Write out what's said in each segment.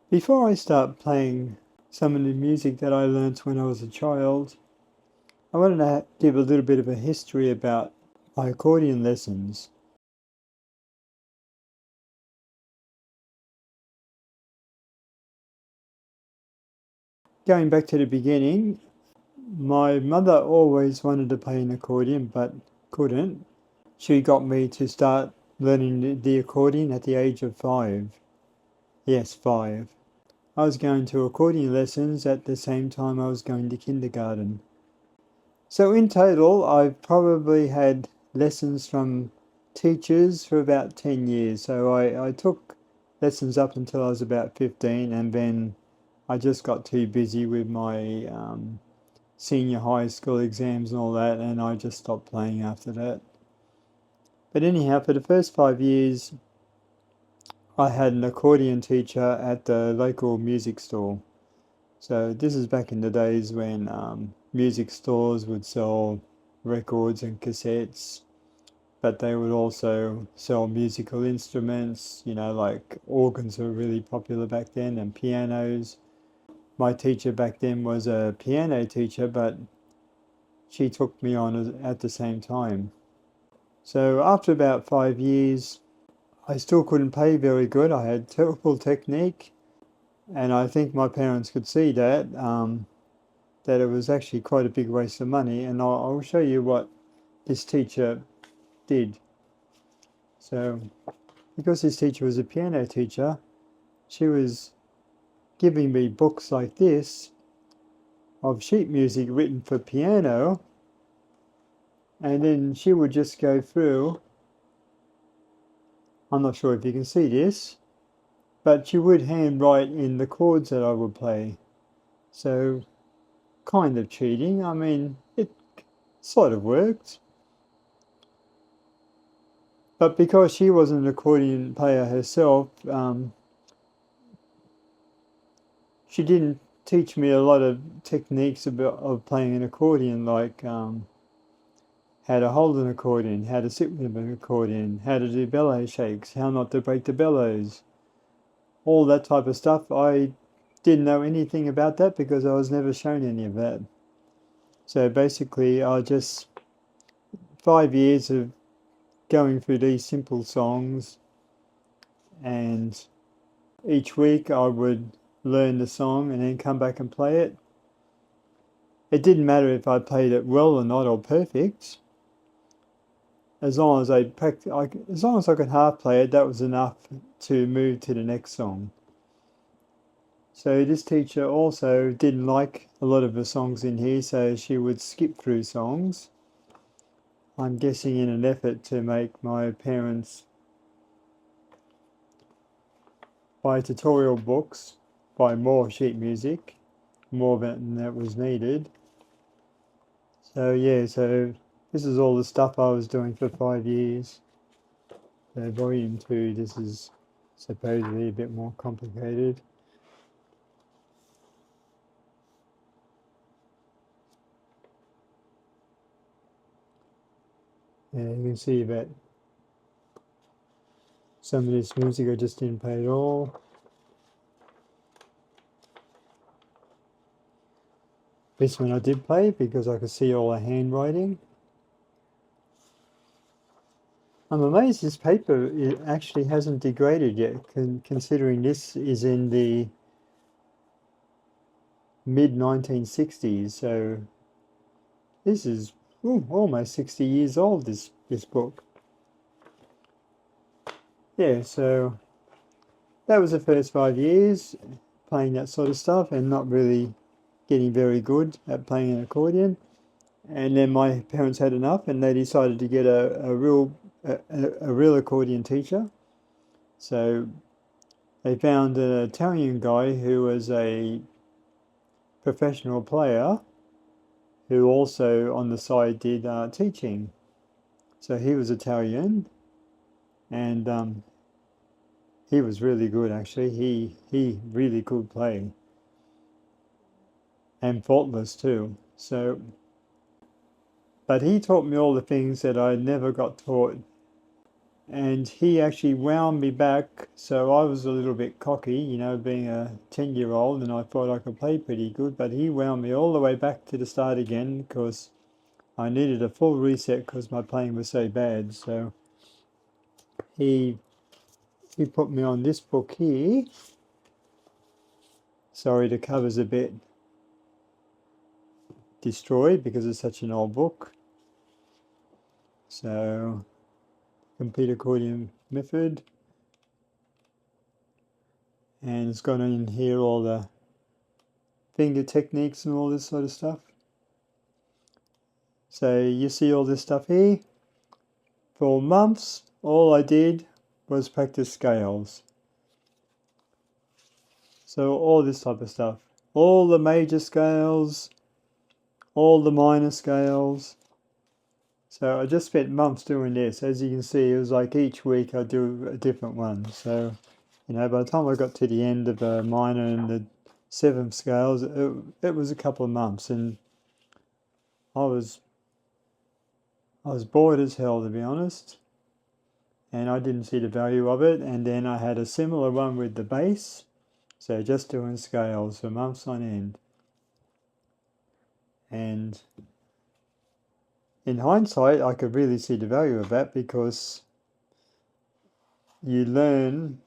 Before I start playing some of the music that I learnt when I was a child, I wanted to give a little bit of a history about my accordion lessons. Going back to the beginning, my mother always wanted to play an accordion but couldn't. She got me to start learning the accordion at the age of 5. Yes, 5. I was going to accordion lessons at the same time I was going to kindergarten. So in total, I've probably had lessons from teachers for about 10 years. So I took lessons up until I was about 15, and then I just got too busy with my senior high school exams and all that, and I just stopped playing after that. But anyhow, for the first 5 years, I had an accordion teacher at the local music store. So this is back in the days when music stores would sell records and cassettes, but they would also sell musical instruments, like organs were really popular back then, and pianos. My teacher back then was a piano teacher, but she took me on at the same time. So after about 5 years, I still couldn't play very good. I had terrible technique, and I think my parents could see that it was actually quite a big waste of money, and I'll show you what this teacher did. So, because this teacher was a piano teacher, she was giving me books like this of sheet music written for piano, and then she would just go through. I'm not sure if you can see this, but she would handwrite in the chords that I would play. So, kind of cheating. I mean, it sort of worked. But because she wasn't an accordion player herself, she didn't teach me a lot of techniques of playing an accordion, like how to hold an accordion, how to sit with an accordion, how to do bellow shakes, how not to break the bellows, all that type of stuff. I didn't know anything about that because I was never shown any of that. So basically, 5 years of going through these simple songs, and each week I would learn the song and then come back and play it. It didn't matter if I played it well or not, or perfect. As long as as long as I could half play it, that was enough to move to the next song. So this teacher also didn't like a lot of the songs in here, so she would skip through songs. I'm guessing in an effort to make my parents buy tutorial books, buy more sheet music, more than that was needed. So yeah, so this is all the stuff I was doing for 5 years. So volume 2, this is supposedly a bit more complicated. Yeah, you can see that some of this music I just didn't play at all. This one I did play because I could see all the handwriting. I'm amazed this paper actually hasn't degraded yet, considering this is in the mid-1960s. So this is almost 60 years old, this book. Yeah, so that was the first 5 years, playing that sort of stuff and not really getting very good at playing an accordion. And then my parents had enough, and they decided to get a real accordion teacher. So they found an Italian guy who was a professional player, who also on the side did teaching. So he was Italian, and he was really good actually. He really could play, and faultless too. So, but he taught me all the things that I never got taught and he actually wound me back. So I was a little bit cocky, you know, being a 10-year-old, and I thought I could play pretty good, but he wound me all the way back to the start again because I needed a full reset because my playing was so bad. So he put me on this book here. Sorry, the cover's a bit destroyed because it's such an old book. So, complete accordion method. And it's got in here all the finger techniques and all this sort of stuff. So you see all this stuff here. For months, all I did was practice scales. So all this type of stuff. All the major scales, all the minor scales. So I just spent months doing this. As you can see, it was like each week I do a different one. So, you know, by the time I got to the end of the minor and the seventh scales, it was a couple of months, and I was bored as hell, to be honest, and I didn't see the value of it. And then I had a similar one with the bass, so just doing scales for months on end. And in hindsight, I could really see the value of that because you learn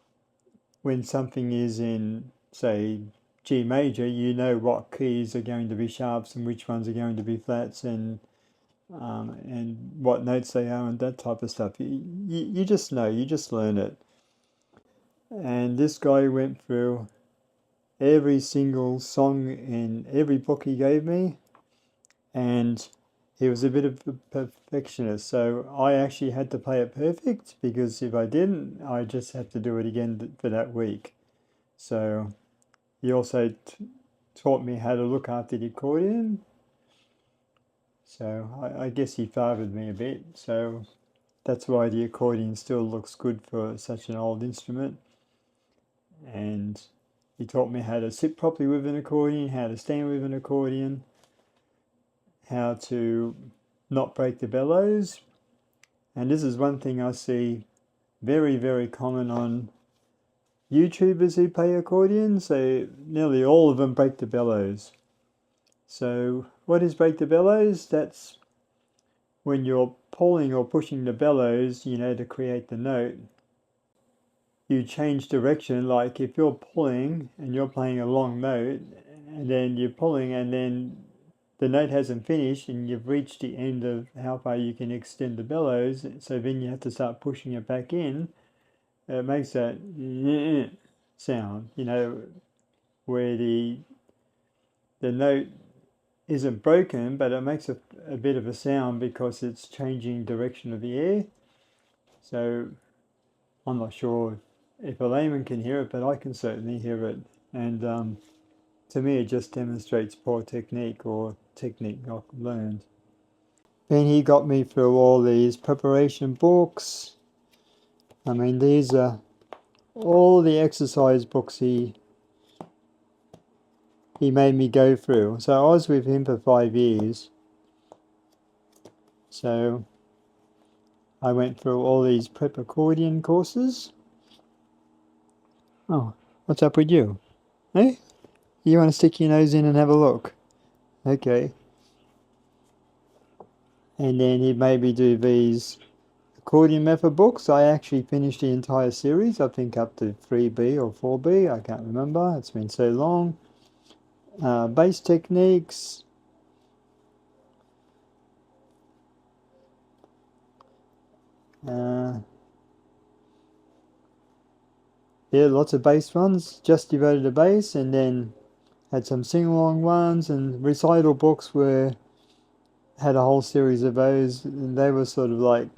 when something is in, say, G major, you know what keys are going to be sharps and which ones are going to be flats, and what notes they are and that type of stuff. You just know, you just learn it. And this guy went through every single song in every book he gave me, and he was a bit of a perfectionist, so I actually had to play it perfect, because if I didn't, I just had to do it again for that week. So he also taught me how to look after the accordion. So I guess he fathered me a bit. So that's why the accordion still looks good for such an old instrument. And he taught me how to sit properly with an accordion, how to stand with an accordion, how to not break the bellows. And this is one thing I see very, very common on YouTubers who play accordions. So nearly all of them break the bellows. So what is break the bellows? That's when you're pulling or pushing the bellows, you know, to create the note. You change direction, like if you're pulling and you're playing a long note, and then you're pulling and then the note hasn't finished and you've reached the end of how far you can extend the bellows, so then you have to start pushing it back in. It makes that sound, you know, where the note isn't broken, but it makes a bit of a sound because it's changing direction of the air. So I'm not sure if a layman can hear it, but I can certainly hear it. And to me, it just demonstrates poor technique, or technique not learned. Then he got me through all these preparation books. I mean, these are all the exercise books he made me go through. So I was with him for 5 years. So I went through all these prep accordion courses. Oh, what's up with you? Hey? You want to stick your nose in and have a look? Okay. And then he made me do these accordion method books. I actually finished the entire series, I think up to 3B or 4B, I can't remember, it's been so long. Bass techniques. Yeah, lots of bass ones, just devoted to bass, and then had some sing-along ones, and recital books had a whole series of those, and they were sort of like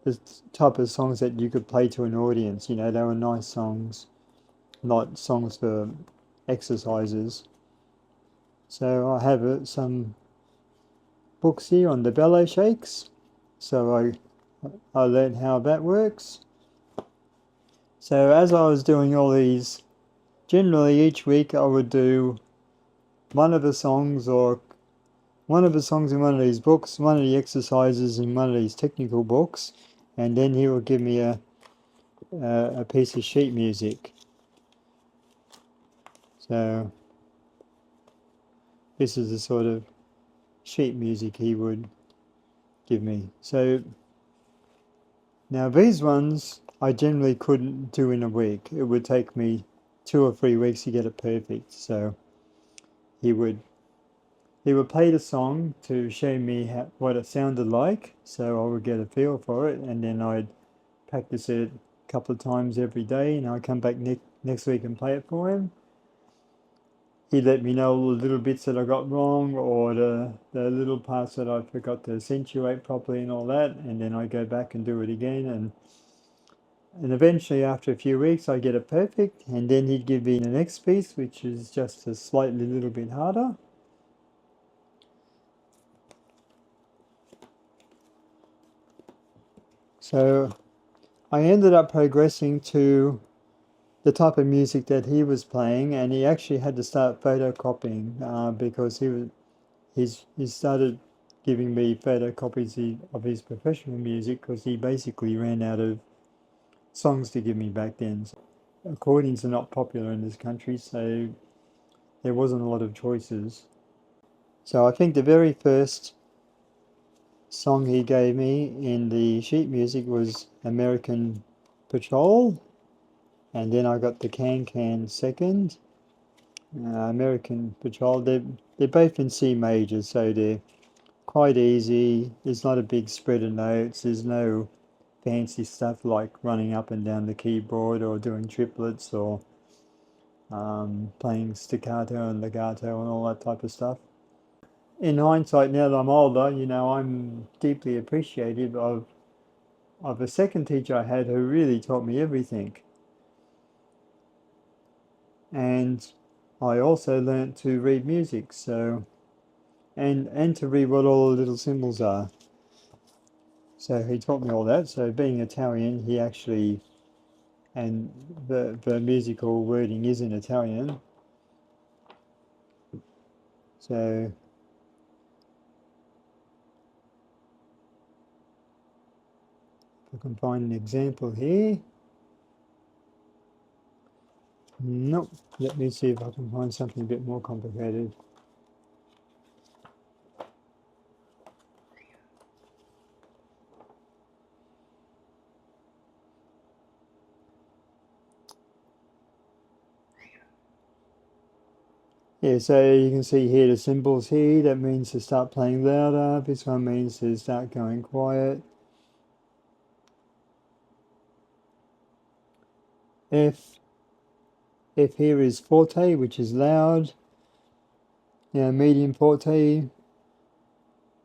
the type of songs that you could play to an audience, you know, they were nice songs, not songs for exercises. So I have some books here on the bellow shakes, so I learned how that works. So as I was doing all these, generally each week I would do one of the songs in one of these books, one of the exercises in one of these technical books, and then he would give me a a piece of sheet music. So this is the sort of sheet music he would give me. So now these ones I generally couldn't do in a week. It would take me 2 or 3 weeks to get it perfect. So he would play the song to show me what it sounded like, so I would get a feel for it, and then I'd practice it a couple of times every day, and I'd come back next week and play it for him. He'd let me know all the little bits that I got wrong, or the little parts that I forgot to accentuate properly and all that, and then I'd go back and do it again, and eventually after a few weeks I get it perfect, and then he'd give me the next piece, which is just a slightly little bit harder. So I ended up progressing to the type of music that he was playing, and he actually had to start photocopying because he started giving me photocopies of his professional music because he basically ran out of songs to give me back then. So accordions are not popular in this country, so there wasn't a lot of choices. So I think the very first song he gave me in the sheet music was American Patrol, and then I got the Can second. American Patrol, they're both in C major, so they're quite easy. There's not a big spread of notes. There's no fancy stuff like running up and down the keyboard or doing triplets or playing staccato and legato and all that type of stuff. In hindsight, now that I'm older, I'm deeply appreciative of a second teacher I had who really taught me everything. And I also learnt to read music, so and to read what all the little symbols are. So he taught me all that. So being Italian, he actually, and the musical wording is in Italian. So if I can find an example here. Nope. Let me see if I can find something a bit more complicated. Yeah, so you can see here the symbols here. That means to start playing louder. This one means to start going quiet. F here is forte, which is loud. Medium forte,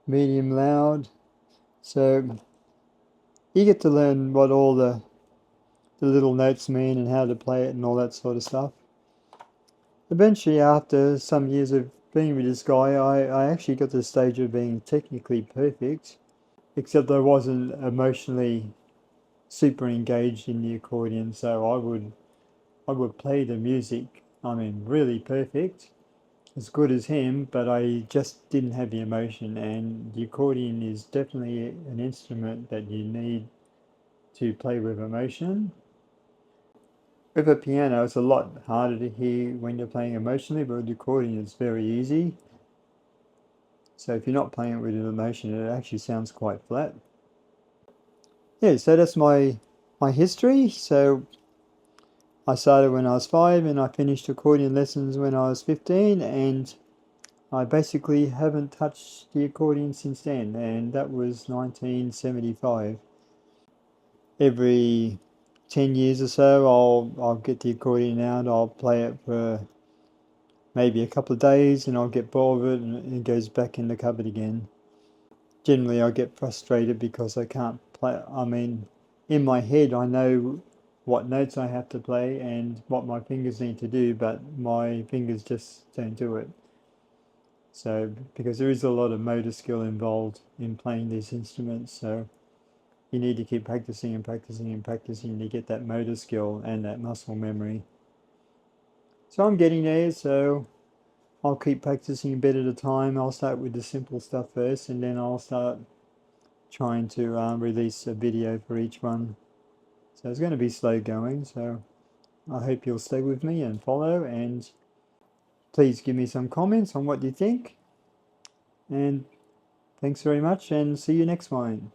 medium loud. So you get to learn what all the little notes mean and how to play it and all that sort of stuff. Eventually, after some years of being with this guy, I actually got to the stage of being technically perfect, except I wasn't emotionally super engaged in the accordion, so I would play the music, really perfect, as good as him, but I just didn't have the emotion, and the accordion is definitely an instrument that you need to play with emotion. With a piano, it's a lot harder to hear when you're playing emotionally, but with the accordion, it's very easy. So if you're not playing it with an emotion, it actually sounds quite flat. Yeah, so that's my history. So I started when I was 5 and I finished accordion lessons when I was 15, and I basically haven't touched the accordion since then, and that was 1975. Every 10 years or so, I'll get the accordion out, I'll play it for maybe a couple of days, and I'll get bored of it, and it goes back in the cupboard again. Generally, I get frustrated because I can't play. In my head, I know what notes I have to play and what my fingers need to do, but my fingers just don't do it. So, because there is a lot of motor skill involved in playing these instruments, so you need to keep practicing and practicing and practicing to get that motor skill and that muscle memory. So I'm getting there, so I'll keep practicing a bit at a time. I'll start with the simple stuff first, and then I'll start trying to release a video for each one. So it's going to be slow going, so I hope you'll stay with me and follow, and please give me some comments on what you think. And thanks very much, and see you next time.